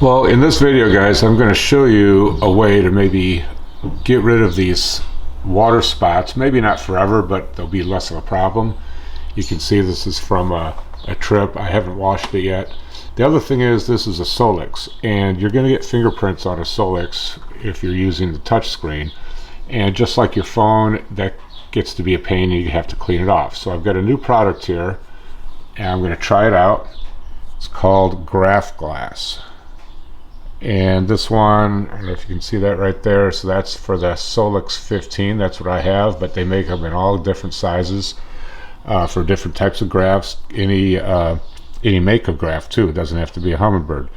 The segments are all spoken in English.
Well, in this video, guys, I'm going to show you a way to maybe get rid of these water spots. Maybe not forever, but they'll be less of a problem. You can see this is from a trip. I haven't washed it yet. The other thing is this is a Solix, and you're going to get fingerprints on a Solix if you're using the touch screen. And just like your phone, that gets to be a pain and you have to clean it off. So I've got a new product here, and I'm going to try it out. It's called Graph Glass. And this one, I don't know if you can see that right there, so that's for the Solix 15. That's what I have, but they make them in all different sizes for different types of graphs. Any make of graph too. It doesn't have to be a Humminbird.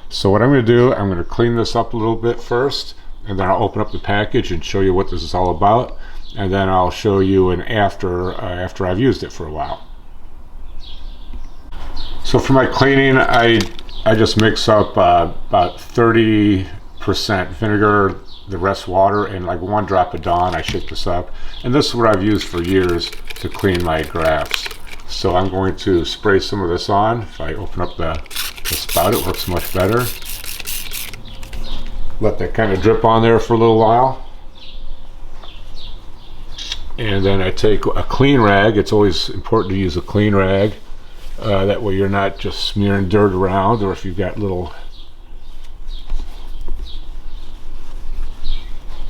So what I'm going to do, I'm going to clean this up a little bit first, and then I'll open up the package and show you what this is all about, and then I'll show you an after I've used it for a while. So for my cleaning, I just mix up about 30% vinegar, the rest water, and like 1 drop of Dawn. I shake this up, and this is what I've used for years to clean my graphs. So I'm going to spray some of this on. If I open up the spout, it works much better. Let that kind of drip on there for a little while. And then I take a clean rag. It's always important to use a clean rag. That way you're not just smearing dirt around, or if you've got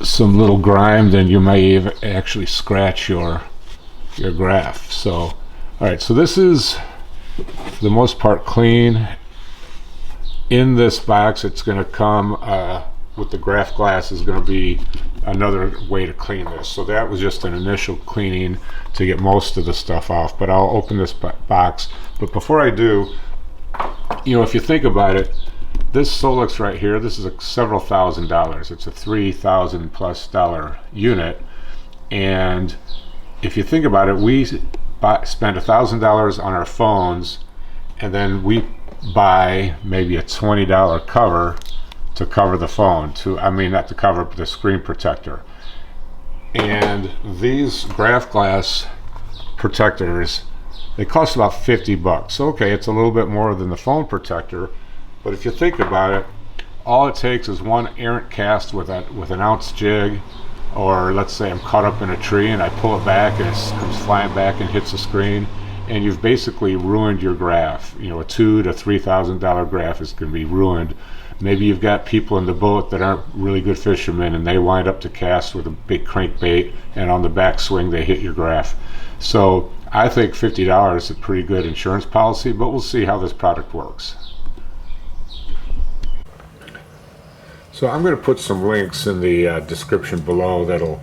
some little grime, then you may actually scratch your graph. So, all right, so this is for the most part clean. In this box, it's going to come with the graph glass is going to be another way to clean this. So that was just an initial cleaning to get most of the stuff off, but I'll open this box. But before I do, if you think about it, this Solix right here, this is several $1,000s. It's a $3,000+ unit, and if you think about it, we spend $1,000 on our phones, and then we buy maybe a $20 cover to cover the phone, not to cover, but the screen protector. And these graph glass protectors, they cost about $50. Okay, it's a little bit more than the phone protector, but if you think about it, all it takes is one errant cast with an ounce jig, or let's say I'm caught up in a tree and I pull it back and it comes flying back and hits the screen, and you've basically ruined your graph. A $2,000 to $3,000 graph is going to be ruined. Maybe you've got people in the boat that aren't really good fishermen, and they wind up to cast with a big crankbait, and on the backswing they hit your graph. So I think $50 is a pretty good insurance policy, but we'll see how this product works. So I'm going to put some links in the description below that'll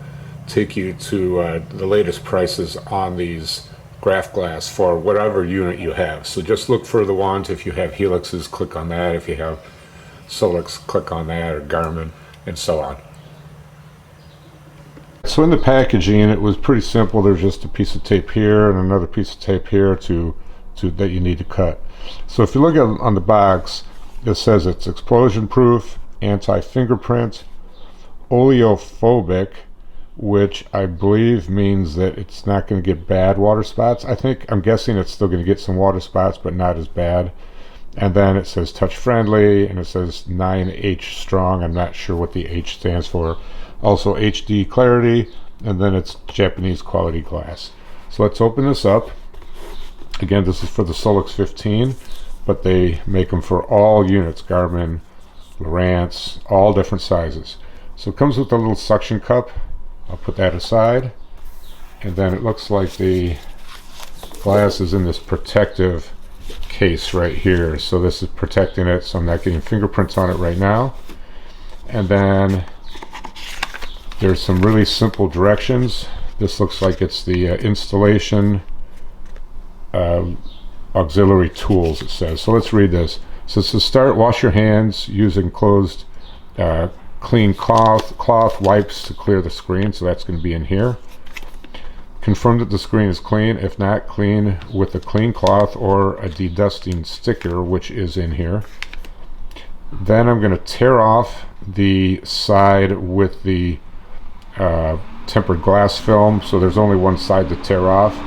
take you to the latest prices on these graph glass for whatever unit you have. So just look for the ones. If you have Helixes, click on that. If you have Solix, click on that, or Garmin, and so on. So in the packaging, it was pretty simple. There's just a piece of tape here and another piece of tape here that you need to cut. So if you look on the box, it says it's explosion proof, anti-fingerprint, oleophobic, which I believe means that it's not going to get bad water spots. I'm guessing it's still going to get some water spots, but not as bad. And then it says touch friendly, and it says 9H strong. I'm not sure what the H stands for. Also HD clarity, and then it's Japanese quality glass. So let's open this up. Again, this is for the Solix 15, but they make them for all units, Garmin, Lowrance, all different sizes. So it comes with a little suction cup. I'll put that aside, and then it looks like the glass is in this protective case right here. So this is protecting it, so I'm not getting fingerprints on it right now. And then there's some really simple directions. This looks like it's the installation auxiliary tools, it says. So let's read this. So to start, wash your hands using closed clean cloth wipes to clear the screen. So that's going to be in here. Confirm that the screen is clean. If not, clean with a clean cloth or a dedusting sticker, which is in here. Then I'm going to tear off the side with the tempered glass film. So there's only one side to tear off.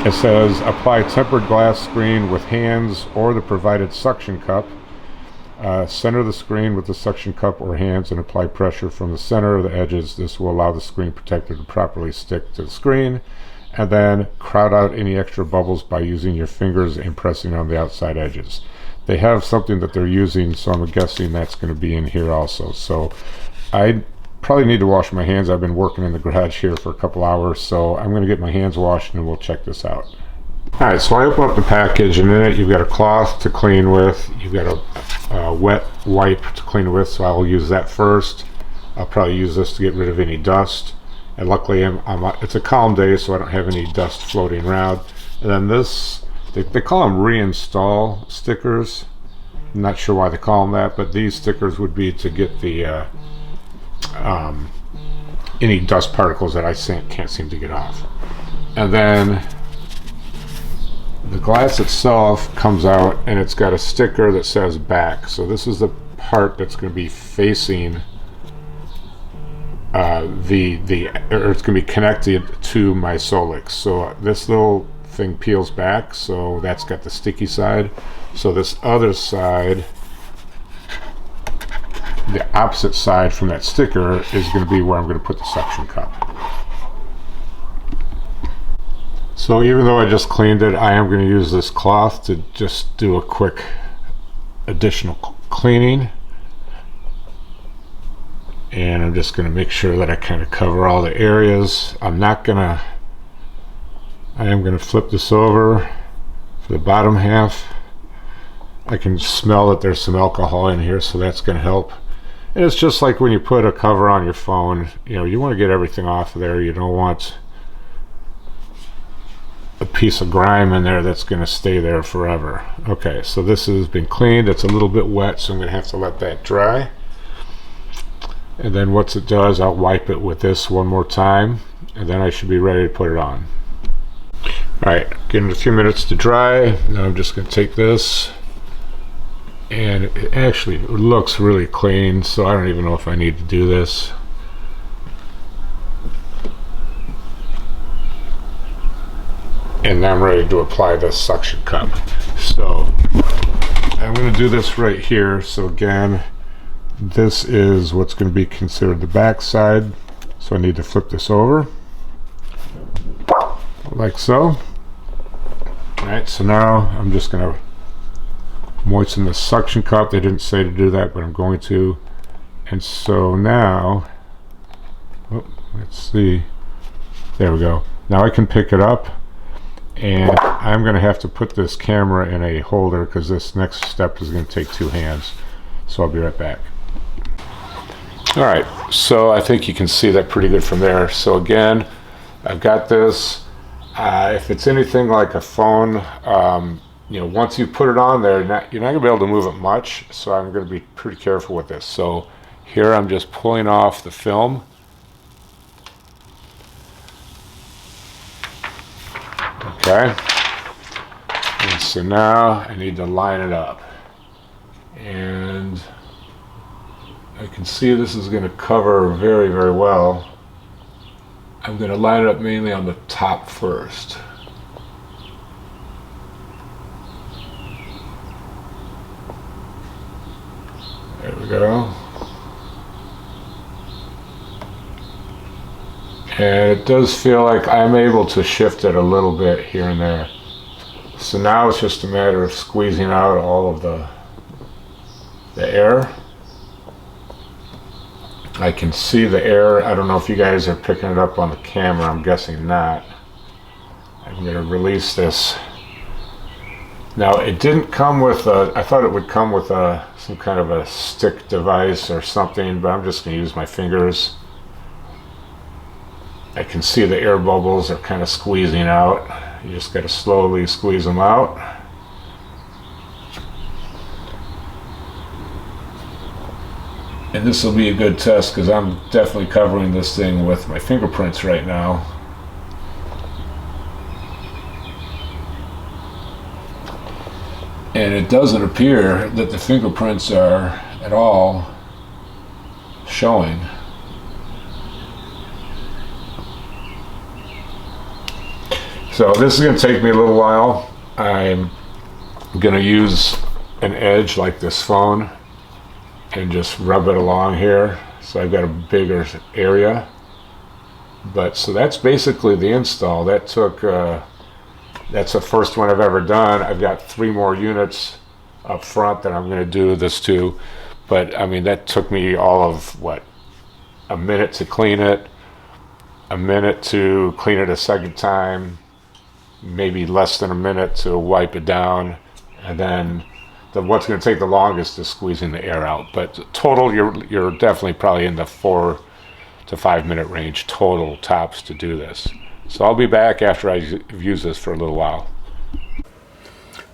It says apply tempered glass screen with hands or the provided suction cup. Center the screen with the suction cup or hands and apply pressure from the center of the edges. This will allow the screen protector to properly stick to the screen. And then crowd out any extra bubbles by using your fingers and pressing on the outside edges. They have something that they're using, so I'm guessing that's going to be in here also. So I probably need to wash my hands. I've been working in the garage here for a couple hours, so I'm going to get my hands washed and we'll check this out. Alright, so I open up the package, and in it you've got a cloth to clean with, you've got a wet wipe to clean with, so I'll use that first. I'll probably use this to get rid of any dust, and luckily it's a calm day, so I don't have any dust floating around. And then this, they call them reinstall stickers. I'm not sure why they call them that, but these stickers would be to get the any dust particles that I can't seem to get off. And then the glass itself comes out, and it's got a sticker that says back. So this is the part that's going to be facing or it's going to be connected to my Solix. So this little thing peels back, so that's got the sticky side. So this other side, the opposite side from that sticker, is going to be where I'm going to put the suction cup. So even though I just cleaned it, I am going to use this cloth to just do a quick additional cleaning. And I'm just going to make sure that I kind of cover all the areas. I am going to flip this over for the bottom half. I can smell that there's some alcohol in here, so that's going to help. And it's just like when you put a cover on your phone, you want to get everything off of there. You don't want a piece of grime in there that's going to stay there forever. Okay, so this has been cleaned. It's a little bit wet, so I'm going to have to let that dry. And then once it does, I'll wipe it with this one more time, and then I should be ready to put it on. Alright, getting a few minutes to dry. Now I'm just going to take this, and it actually looks really clean, so I don't even know if I need to do this. And now I'm ready to apply the suction cup. So I'm going to do this right here. So again, this is what's going to be considered the back side. So I need to flip this over like so. Alright, so now I'm just going to moisten the suction cup. They didn't say to do that, but I'm going to. And so now, let's see. There we go. Now I can pick it up. And I'm going to have to put this camera in a holder because this next step is going to take two hands. So I'll be right back. Alright, so I think you can see that pretty good from there. So again, I've got this. If it's anything like a phone, once you put it on there, you're not going to be able to move it much. So I'm going to be pretty careful with this. So here I'm just pulling off the film. Okay, and so now I need to line it up, and I can see this is going to cover very, very well. I'm going to line it up mainly on the top first. There we go. And it does feel like I'm able to shift it a little bit here and there. So now it's just a matter of squeezing out all of the air. I can see the air. I don't know if you guys are picking it up on the camera. I'm guessing not. I'm going to release this. Now it didn't come with I thought it would come with some kind of a stick device or something, but I'm just going to use my fingers. I can see the air bubbles are kind of squeezing out. You just got to slowly squeeze them out. And this will be a good test because I'm definitely covering this thing with my fingerprints right now. And it doesn't appear that the fingerprints are at all showing. So this is going to take me a little while. I'm going to use an edge like this phone and just rub it along here. So I've got a bigger area. But so that's basically the install. That took, that's the first one I've ever done. I've got 3 more units up front that I'm going to do this to. But I mean, that took me all of what, a minute to clean it, a minute to clean it a second time, maybe less than a minute to wipe it down, and then what's going to take the longest is squeezing the air out. But total, you're definitely probably in the 4 to 5 minute range total tops to do this. So I'll be back after I've used this for a little while.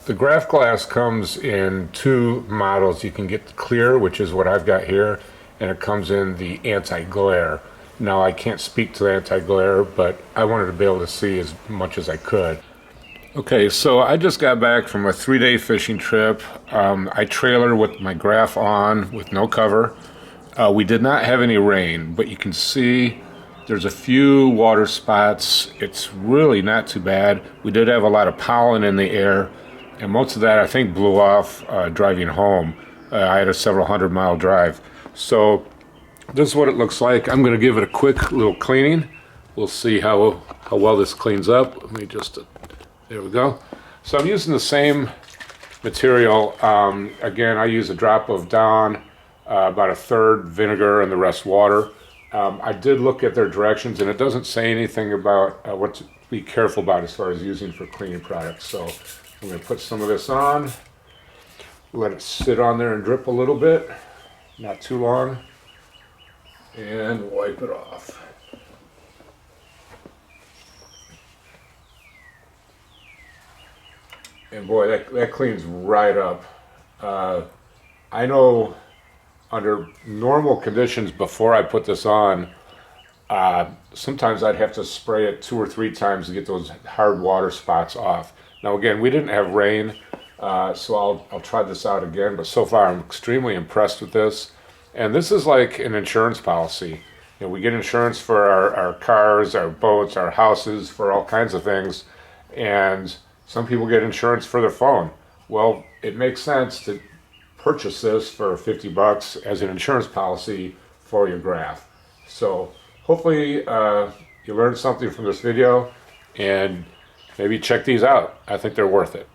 The graph glass comes in 2 models. You can get the clear, which is what I've got here, and it comes in the anti-glare. Now I can't speak to the anti-glare, but I wanted to be able to see as much as I could. Okay, so I just got back from a 3-day fishing trip. I trailer with my graph on with no cover. We did not have any rain, but you can see there's a few water spots. It's really not too bad. We did have a lot of pollen in the air, and most of that I think blew off driving home. I had a several 100-mile drive. So this is what it looks like. I'm going to give it a quick little cleaning. We'll see how well this cleans up. Let me just, there we go. So I'm using the same material. Again, I use a drop of Dawn, about 1/3 vinegar and the rest water. I did look at their directions, and it doesn't say anything about what to be careful about as far as using for cleaning products. So I'm going to put some of this on, let it sit on there and drip a little bit, not too long, and wipe it off. And boy, that cleans right up. I know under normal conditions before I put this on, sometimes I'd have to spray it 2 or 3 times to get those hard water spots off. Now again, we didn't have rain, so I'll try this out again, but so far I'm extremely impressed with this. And this is like an insurance policy. You know, we get insurance for our cars, our boats, our houses, for all kinds of things, and some people get insurance for their phone. Well, it makes sense to purchase this for $50 as an insurance policy for your graph. So hopefully you learned something from this video, and maybe check these out. I think they're worth it.